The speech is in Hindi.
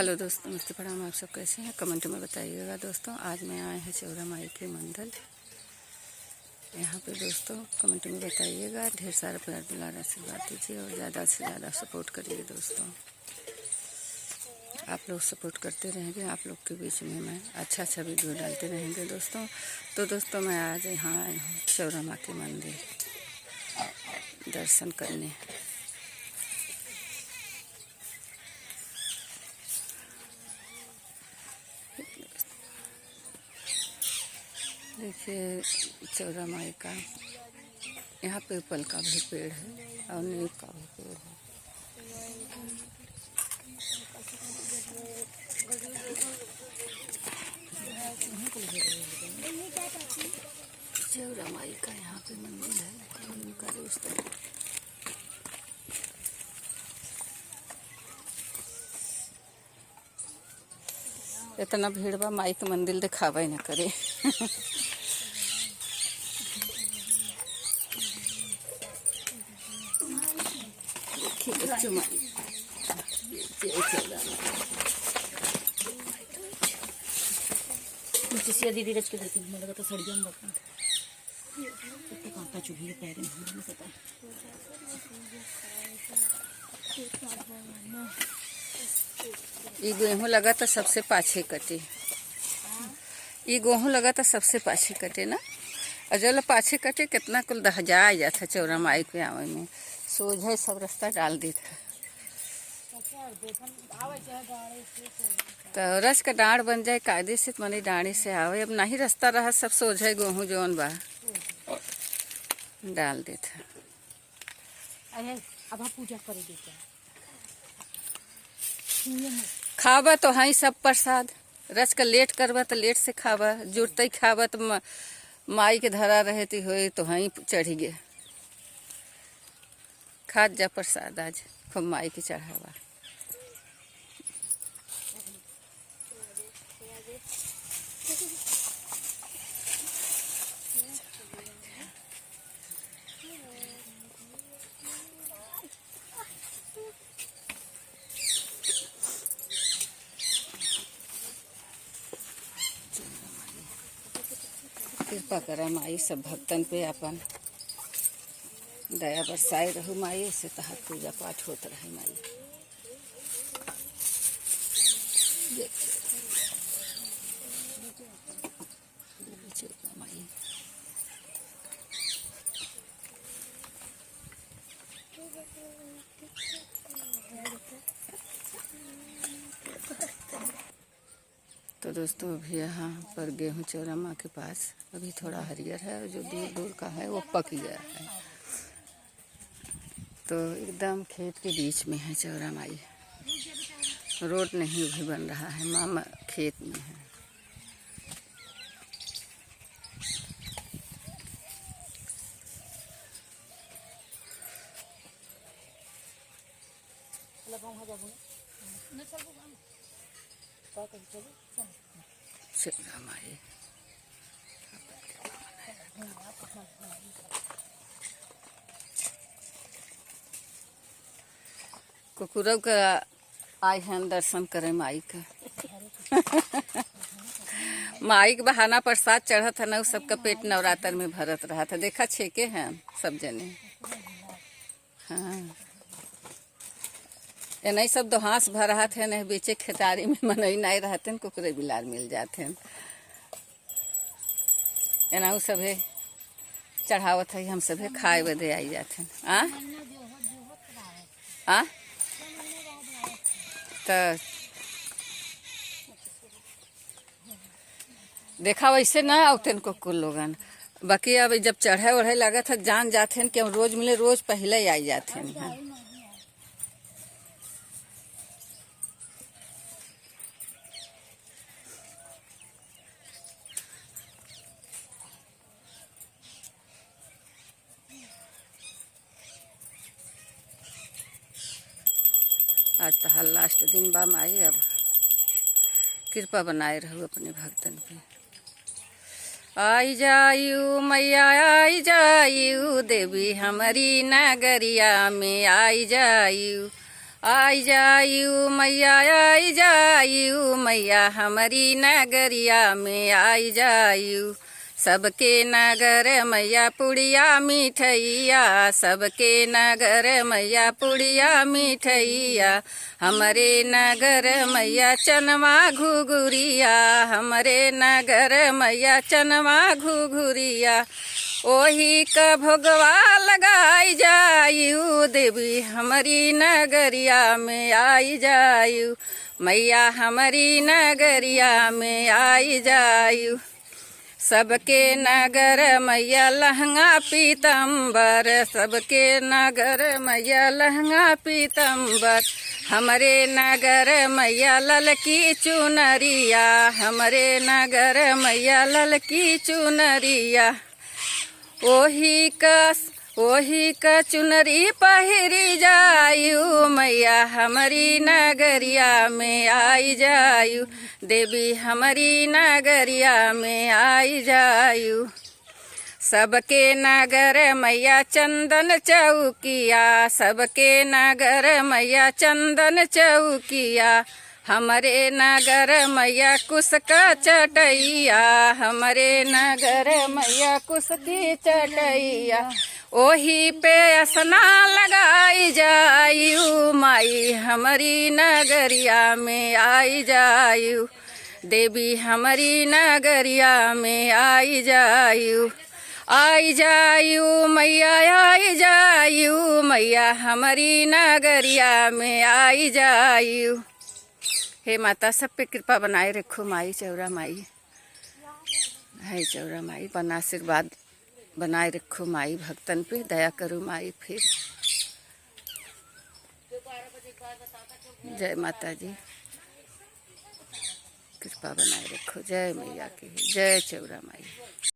हेलो दोस्तों, नमस्ते, प्रणाम। आप सब कैसे हैं? कमेंट में बताइएगा दोस्तों। आज मैं आए हैं चौरा माई के मंदिर यहाँ पे दोस्तों। कमेंट में बताइएगा, ढेर सारा प्यार दुलार आशीर्वाद दीजिए और ज़्यादा से ज़्यादा सपोर्ट करिए दोस्तों। आप लोग सपोर्ट करते रहेंगे, आप लोग के बीच में मैं अच्छा वीडियो डालते रहेंगे दोस्तों। तो दोस्तों मैं आज यहाँ आई हूँ चौरा माँ के मंदिर दर्शन करने। देखिए चौरा माई का यहाँ पीपल का भी पेड़ है और नीम का भी पेड़ है। चौरा माई का यहाँ पे मंदिर है उनका दोस्तों। इतना भीड़ बा, माई के मंदिर दिखावे न करे। दीदी रच के देती हूँ, लगा तो सड़िया में बता तो कांटा चुभी है पैर में पता। ये गेहूँ लगा तो सबसे पाछे कटे, ये गेहूँ लगा तो सबसे पाछे कटे ना। और जल पाछे कटे कितना कुल दहजा आ जाता चौरा माई के आवे में। सोझे सब रास्ता डाल देता तो रस का डाँड़ बन जाए कायदे से मनी डाँड़ी से आवे। अब नहीं रास्ता रहा, सब सोझे गेहूँ जौन बा डाल देता। अब पूजा करे देता खावा तो हाँ सब प्रसाद। रस का लेट करवा तो लेट से खावा, जुड़ते खावा तो माई के धरा रहती हो तो हाँ चढ़ी गए। खाद जा प्रसाद आज खूब माई के चढ़ावा। कृपा करा माई सब भक्तन पे अपन दया बरसाए रहू माई, से तहार पूजा पाठ होता रहे माई। माई तो दोस्तों अभी यहाँ पर गेहूँ चौरा माँ के पास अभी थोड़ा हरियर है, जो दूर दूर का है वो पक गया है। तो एकदम खेत के बीच में है चौरा माई, रोड नहीं भी बन रहा है, मामा खेत में है। चौरा माई कुकुरव का आए हैं दर्शन करे माई का। माई के बहाना प्रसाद चढ़ा था ना, सबका पेट नवरात्र में भरत रहा था। देखा छेके हैं सब जने। हाँ ये नहीं सब दोहास भर रहा थे, नहीं बेचे खेतारी में मनई नहीं रहते, कुकुरे बिलार मिल जाते हैं। एना सभे चढ़ावत है, हम सभे खाए बदे आई जाते हैं। तो देखा वैसे ना आते को कुल लोगन, बाकी अब जब चढ़े ओढ़े लगा था जान जाते हैं कि रोज मिले, रोज पहले ही आई जाते हैं। आज तो हर लास्ट दिन बा माई, अब कृपा बनाए रहू अपने भक्तन पे। आई जायू मैया आई जायू, देवी हमारी नगरिया में आई जायू। आई जायू मैया आई जायू मैया हमारी नगरिया में आई जायू। सबके नगर मैया पुड़िया मिठैया, सबके नगर मैया पुड़िया मिठैया। हमारे नगर मैया चनवा घुघुरिया, हमारे नगर मैया चनवा घुघुरिया। ओही का भोगवा लगाई जायू देवी हमारी नगरिया में आई जायू। मैया हमारी नगरिया में आई जायू। सबके नगर मैया लहंगा पीतम्बर, सबके नगर मैया लहंगा पीतम्बर। हमारे नगर मैया ललकी चुनरिया, हमारे नगर मैया ललकी चुनरिया। ओही का चुनरी पहिरी जायू मैया हमारी नगरिया में आई जायू। देवी हमारी नगरिया में आई जायू। सबके नगर मैया चंदन चौकिया, सबके नगर मैया चंदन चौकिया। हमारे नगर मैया कुसका चटैया, हमारे नगर मैया कुसकी चटैया। ओही पे असना लगाई जायू माई हमारी नगरिया में आई जायू। देवी हमारी नगरिया में आई जायू। आई जायू मैया आई जायू मैया हमारी नगरिया में आई जायू। हे माता सब पे कृपा बनाए रखो माई चौरा माई, है चौरा माई बना आशीर्वाद बनाए रखो माई। भक्तन पे दया करो माई। फिर जय माता जी, कृपा बनाए रखो। जय मैया की, जय चौरा माई।